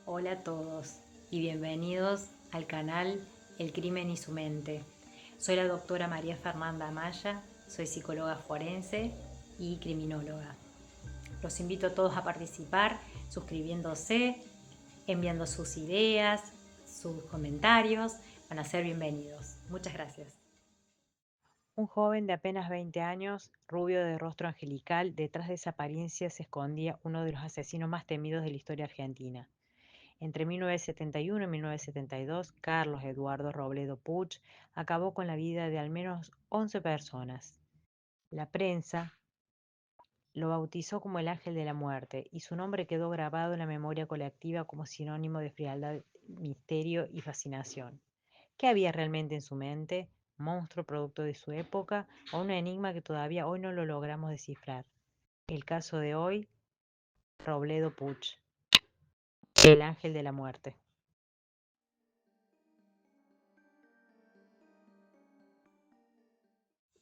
Hola a todos y bienvenidos al canal El Crimen y su Mente. Soy la doctora María Fernanda Amaya, soy psicóloga forense y criminóloga. Los invito a todos a participar suscribiéndose, enviando sus ideas, sus comentarios, van a ser bienvenidos. Muchas gracias. Un joven de apenas 20 años, rubio de rostro angelical, detrás de esa apariencia se escondía uno de los asesinos más temidos de la historia argentina. Entre 1971 y 1972, Carlos Eduardo Robledo Puch acabó con la vida de al menos 11 personas. La prensa lo bautizó como el Ángel de la Muerte y su nombre quedó grabado en la memoria colectiva como sinónimo de frialdad, misterio y fascinación. ¿Qué había realmente en su mente? ¿Monstruo producto de su época o un enigma que todavía hoy no lo logramos descifrar? El caso de hoy, Robledo Puch, el Ángel de la Muerte.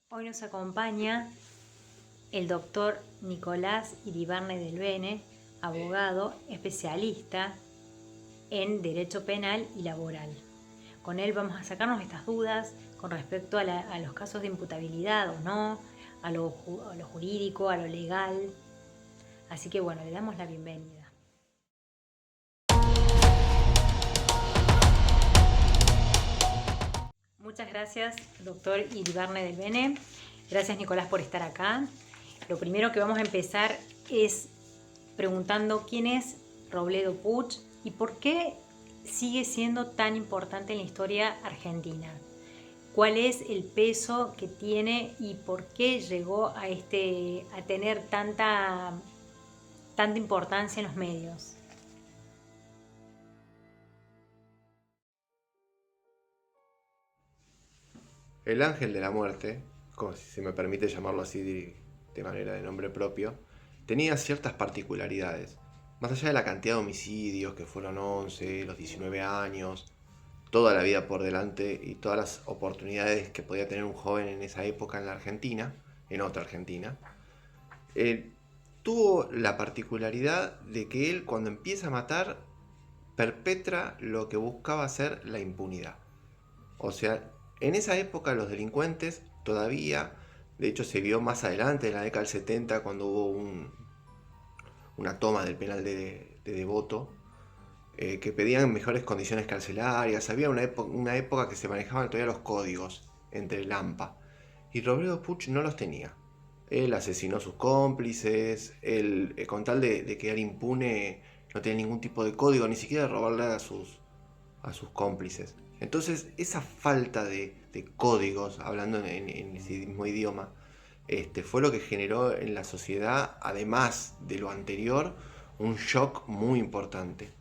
Hoy nos acompaña el doctor Nicolás Iribarne del Bene, abogado especialista en Derecho Penal y Laboral. Con él vamos a sacarnos estas dudas con respecto a los casos de imputabilidad o no, a lo jurídico, a lo legal. Así que bueno, le damos la bienvenida. Muchas gracias, doctor Iribarne del Bene. Gracias, Nicolás, por estar acá. Lo primero que vamos a empezar es preguntando quién es Robledo Puch y por qué sigue siendo tan importante en la historia argentina. ¿Cuál es el peso que tiene y por qué llegó a tener tanta importancia en los medios? El Ángel de la Muerte, como si se me permite llamarlo así de manera de nombre propio, tenía ciertas particularidades. Más allá de la cantidad de homicidios, que fueron 11, los 19 años, toda la vida por delante y todas las oportunidades que podía tener un joven en esa época en la Argentina, en otra Argentina, eh, tuvo la particularidad de que él, cuando empieza a matar, perpetra lo que buscaba ser la impunidad. O sea, en esa época los delincuentes todavía, de hecho se vio más adelante, en la década del 70, cuando hubo una toma del penal de Devoto, que pedían mejores condiciones carcelarias. Había una época que se manejaban todavía los códigos entre el AMPA. Y Robledo Puch no los tenía. Él asesinó a sus cómplices, él, con tal de quedar impune, no tenía ningún tipo de código, ni siquiera de robarle a sus cómplices. Entonces, esa falta de códigos, hablando en ese mismo idioma, fue lo que generó en la sociedad, además de lo anterior, un shock muy importante.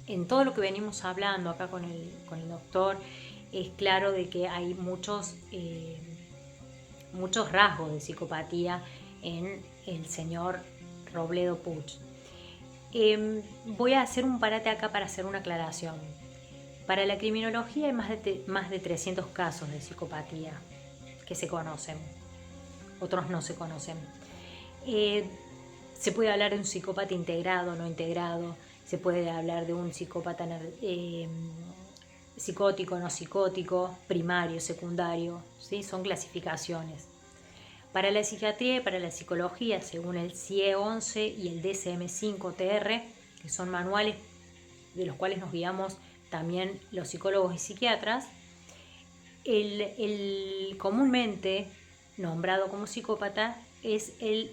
En todo lo que venimos hablando acá con el doctor, es claro de que hay muchos rasgos de psicopatía en el señor Robledo Puch. Voy a hacer un parate acá para hacer una aclaración. Para la criminología hay más de 300 casos de psicopatía que se conocen, otros no se conocen. Se puede hablar de un psicópata integrado, no integrado, se puede hablar de un psicópata psicótico, no psicótico, primario, secundario, ¿sí? Son clasificaciones. Para la psiquiatría y para la psicología, según el CIE-11 y el DSM-5-TR, que son manuales de los cuales nos guiamos también los psicólogos y psiquiatras, el comúnmente nombrado como psicópata es el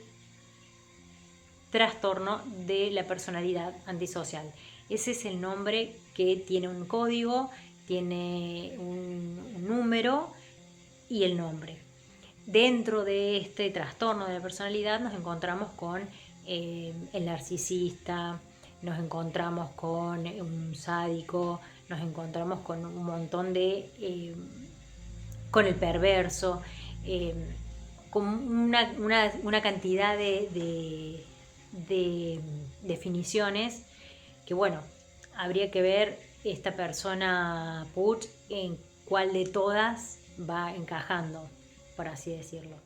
trastorno de la personalidad antisocial. Ese es el nombre que tiene un código, tiene un número y el nombre. Dentro de este trastorno de la personalidad nos encontramos con el narcisista, nos encontramos con un sádico, nos encontramos con un montón con el perverso, con una cantidad de definiciones que, bueno, habría que ver esta persona Puch en cuál de todas va encajando. por así decirlo.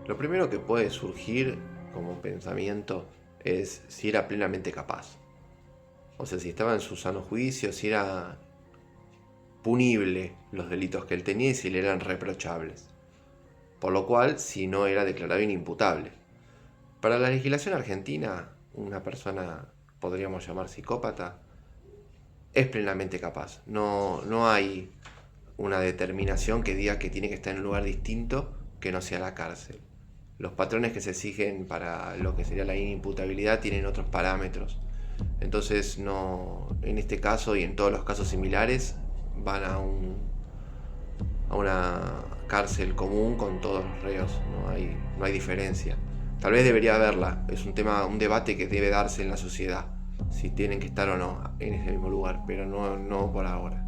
Lo primero que puede surgir como pensamiento es si era plenamente capaz. O sea, si estaba en su sano juicio, si era punible los delitos que él tenía y si le eran reprochables. Por lo cual, si no era declarado inimputable. Para la legislación argentina, una persona, podríamos llamar psicópata, es plenamente capaz. No hay una determinación que diga que tiene que estar en un lugar distinto que no sea la cárcel. Los patrones que se exigen para lo que sería la inimputabilidad tienen otros parámetros. Entonces, no, en este caso y en todos los casos similares, van a una cárcel común con todos los reos. No hay diferencia. Tal vez debería haberla. Es un debate que debe darse en la sociedad, si tienen que estar o no en ese mismo lugar, pero no por ahora.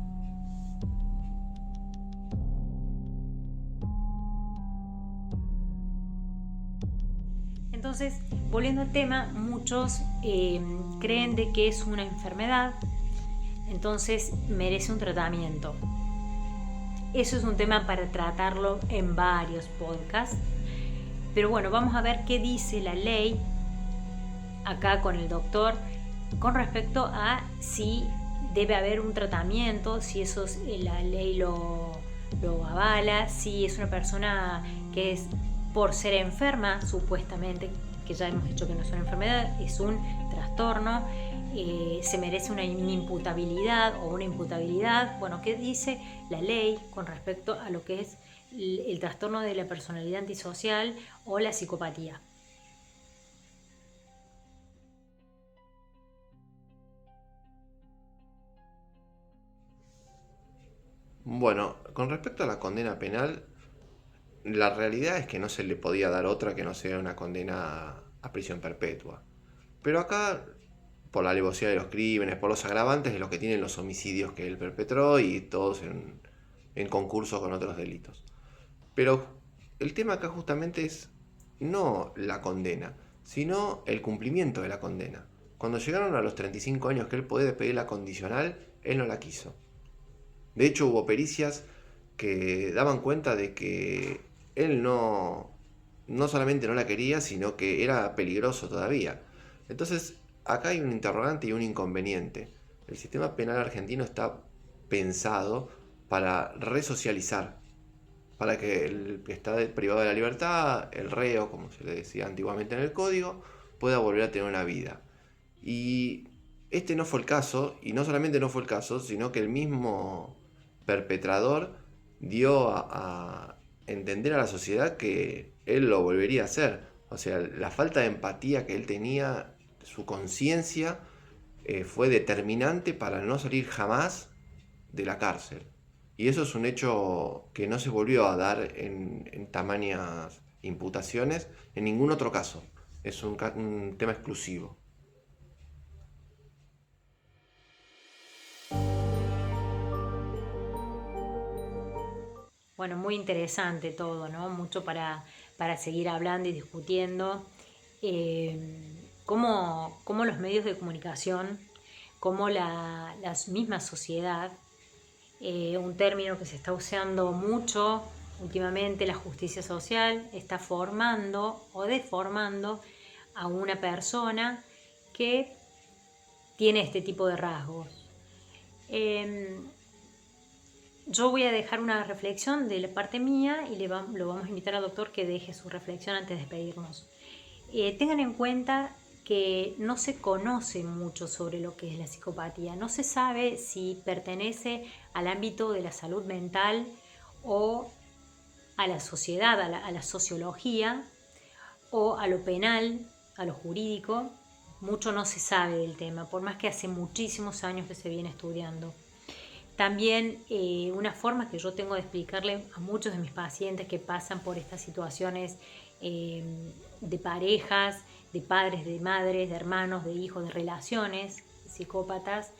Entonces, volviendo al tema, muchos creen de que es una enfermedad, entonces merece un tratamiento. Eso es un tema para tratarlo en varios podcasts. Pero bueno, vamos a ver qué dice la ley acá con el doctor con respecto a si debe haber un tratamiento, si eso la ley lo avala, si es una persona que es por ser enferma, supuestamente, que ya hemos dicho que no es una enfermedad, es un trastorno, se merece una inimputabilidad o una imputabilidad. Bueno, ¿qué dice la ley con respecto a lo que es el trastorno de la personalidad antisocial o la psicopatía? Bueno, con respecto a la condena penal, la realidad es que no se le podía dar otra que no sea una condena a prisión perpetua. Pero acá, por la alevosía de los crímenes, por los agravantes de lo que tienen los homicidios que él perpetró y todos en concurso con otros delitos. Pero el tema acá justamente es no la condena, sino el cumplimiento de la condena. Cuando llegaron a los 35 años que él podía pedir la condicional, él no la quiso. De hecho, hubo pericias que daban cuenta de que él no solamente no la quería, sino que era peligroso todavía. Entonces, acá hay un interrogante y un inconveniente. El sistema penal argentino está pensado para resocializar, para que el que está privado de la libertad, el reo, como se le decía antiguamente en el código, pueda volver a tener una vida. Y este no fue el caso, y no solamente no fue el caso, sino que el mismo perpetrador dio a entender a la sociedad que él lo volvería a hacer. O sea, la falta de empatía que él tenía, su conciencia, fue determinante para no salir jamás de la cárcel. Y eso es un hecho que no se volvió a dar en tamañas imputaciones en ningún otro caso. Es un tema exclusivo. Bueno, muy interesante todo, ¿no? Mucho para seguir hablando y discutiendo. Cómo los medios de comunicación, cómo la misma sociedad, un término que se está usando mucho últimamente, la justicia social, está formando o deformando a una persona que tiene este tipo de rasgos. Yo voy a dejar una reflexión de la parte mía y lo vamos a invitar al doctor que deje su reflexión antes de despedirnos. Tengan en cuenta que no se conoce mucho sobre lo que es la psicopatía. No se sabe si pertenece al ámbito de la salud mental o a la sociedad, a la sociología o a lo penal, a lo jurídico. Mucho no se sabe del tema, por más que hace muchísimos años que se viene estudiando. También una forma que yo tengo de explicarle a muchos de mis pacientes que pasan por estas situaciones de parejas, de padres, de madres, de hermanos, de hijos, de relaciones psicópatas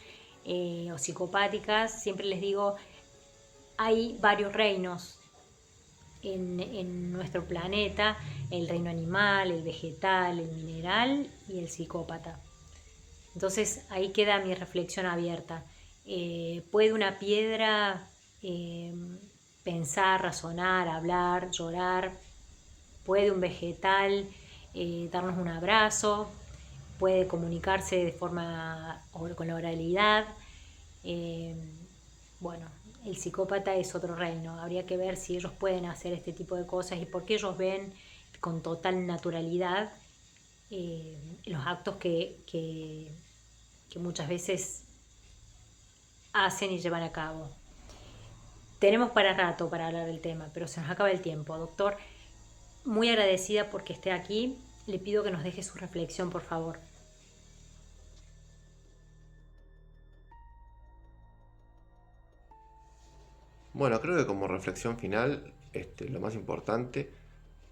o psicopáticas, siempre les digo, hay varios reinos en nuestro planeta, el reino animal, el vegetal, el mineral y el psicópata. Entonces ahí queda mi reflexión abierta. ¿Puede una piedra pensar, razonar, hablar, llorar? ¿Puede un vegetal darnos un abrazo? ¿Puede comunicarse de forma con la oralidad? Bueno, el psicópata es otro reino. Habría que ver si ellos pueden hacer este tipo de cosas y por qué ellos ven con total naturalidad los actos que muchas veces hacen y llevan a cabo. Tenemos para rato para hablar del tema, pero se nos acaba el tiempo. Doctor, muy agradecida porque esté aquí. Le pido que nos deje su reflexión, por favor. Bueno, creo que como reflexión final, lo más importante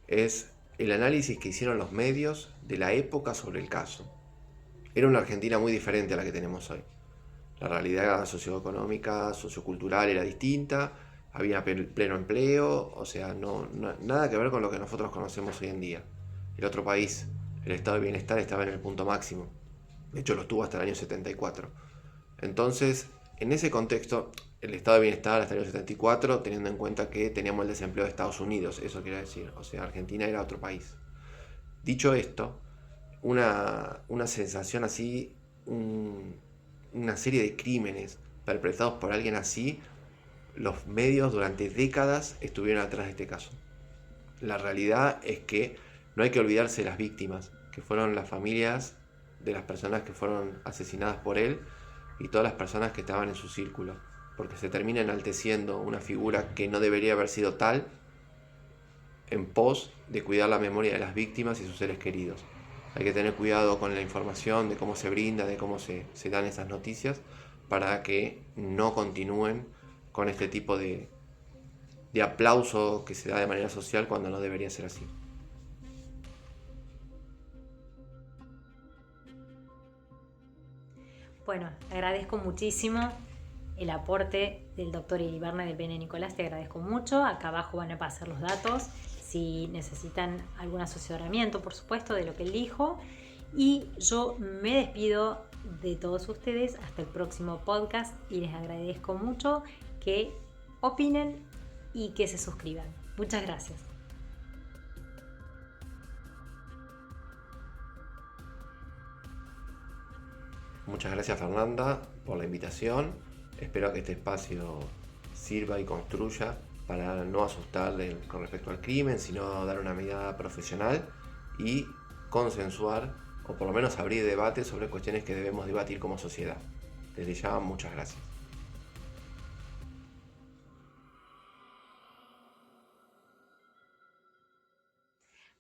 es el análisis que hicieron los medios de la época sobre el caso. Era una Argentina muy diferente a la que tenemos hoy. La realidad socioeconómica, sociocultural era distinta, había pleno empleo, o sea, nada que ver con lo que nosotros conocemos hoy en día. El otro país, el estado de bienestar estaba en el punto máximo. De hecho, lo estuvo hasta el año 74. Entonces, en ese contexto, el estado de bienestar hasta el año 74, teniendo en cuenta que teníamos el desempleo de Estados Unidos, eso quiere decir, o sea, Argentina era otro país. Dicho esto, una sensación así, una serie de crímenes perpetrados por alguien así, los medios durante décadas estuvieron atrás de este caso. La realidad es que no hay que olvidarse de las víctimas, que fueron las familias de las personas que fueron asesinadas por él y todas las personas que estaban en su círculo, porque se termina enalteciendo una figura que no debería haber sido tal en pos de cuidar la memoria de las víctimas y sus seres queridos. Hay que tener cuidado con la información, de cómo se brinda, de cómo se dan esas noticias, para que no continúen con este tipo de aplauso que se da de manera social cuando no debería ser así. Bueno, agradezco muchísimo el aporte del doctor Iribarne del Bene Nicolás, te agradezco mucho. Acá abajo van a pasar los datos si necesitan algún asesoramiento, por supuesto, de lo que él dijo. Y yo me despido de todos ustedes hasta el próximo podcast y les agradezco mucho que opinen y que se suscriban. Muchas gracias. Muchas gracias, Fernanda, por la invitación. Espero que este espacio sirva y construya para no asustar con respecto al crimen, sino dar una mirada profesional y consensuar, o por lo menos abrir debate sobre cuestiones que debemos debatir como sociedad. Desde ya, muchas gracias.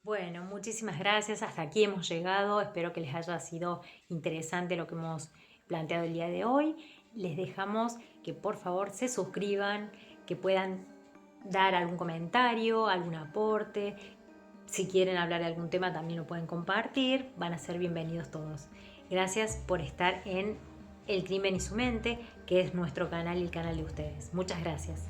Bueno, muchísimas gracias. Hasta aquí hemos llegado. Espero que les haya sido interesante lo que hemos planteado el día de hoy. Les dejamos que por favor se suscriban, que puedan dar algún comentario, algún aporte. Si quieren hablar de algún tema también lo pueden compartir. Van a ser bienvenidos todos. Gracias por estar en El Crimen y su Mente, que es nuestro canal y el canal de ustedes. Muchas gracias.